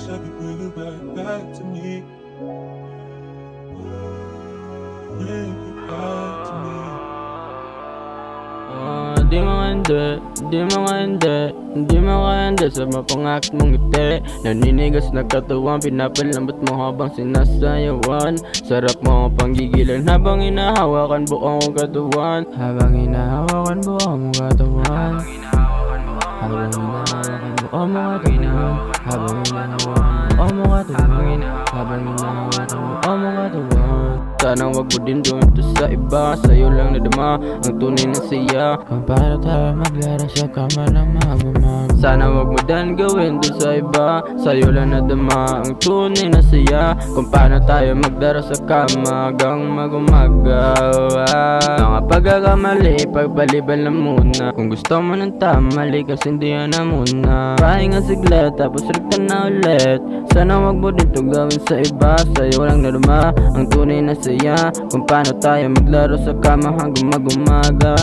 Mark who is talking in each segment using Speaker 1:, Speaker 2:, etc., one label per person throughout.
Speaker 1: wish I could bring you back to me. Bring you back to me.
Speaker 2: Di mo hindi sa mapangakit mong ngiti. Naninigas na katawan, pinapalambot mo habang sinasayawan. Sarap mo panggigilan habang hinahawakan buong mong katawan. Habang hinahawakan buong mong katawan. Habang hinahawakan buong mong katawan. Habang hinahawakan buong mong katawan. Habang hinahawakan buong mong katawan. Sana wag mo din doon to sa iba. Sa'yo lang nadama ang tunay na siya. Kung paano tayo maglaro sa kama ng magmamag. Sana wag mo din gawin to sa iba. Sa'yo lang nadama ang tunay na siya. Kung paano tayo maglaro sa kama hanggang mag-umaga. Mga pagkakamali, pagbalibal na muna. Kung gusto mo ng tama, likas hindi yan na muna. Pahinga siglit, tapos rikta na ulit. Sana wag mo din to gawin sa iba. Sa'yo lang nadama ang tunay na siya. Kung paano tayo maglaro sa kama hanggang mag-umaga.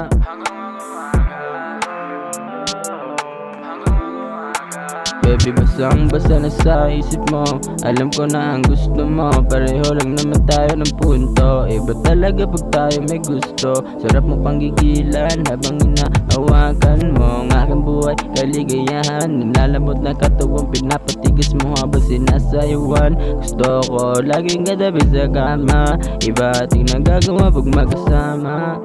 Speaker 2: Baby, basang-basa na sa isip mo. Alam ko na ang gusto mo. Pareho lang naman tayo ng punto. Iba talaga pag tayo may gusto. Sarap mo panggigilan habang inahawakan mo ang aking buhay, kaligayahan. Nilalambot na katawan, pinapatigas mo habang sinasayawan. Gusto ko laging katabi sa kama. Iba ating nagagawa pag magkasama.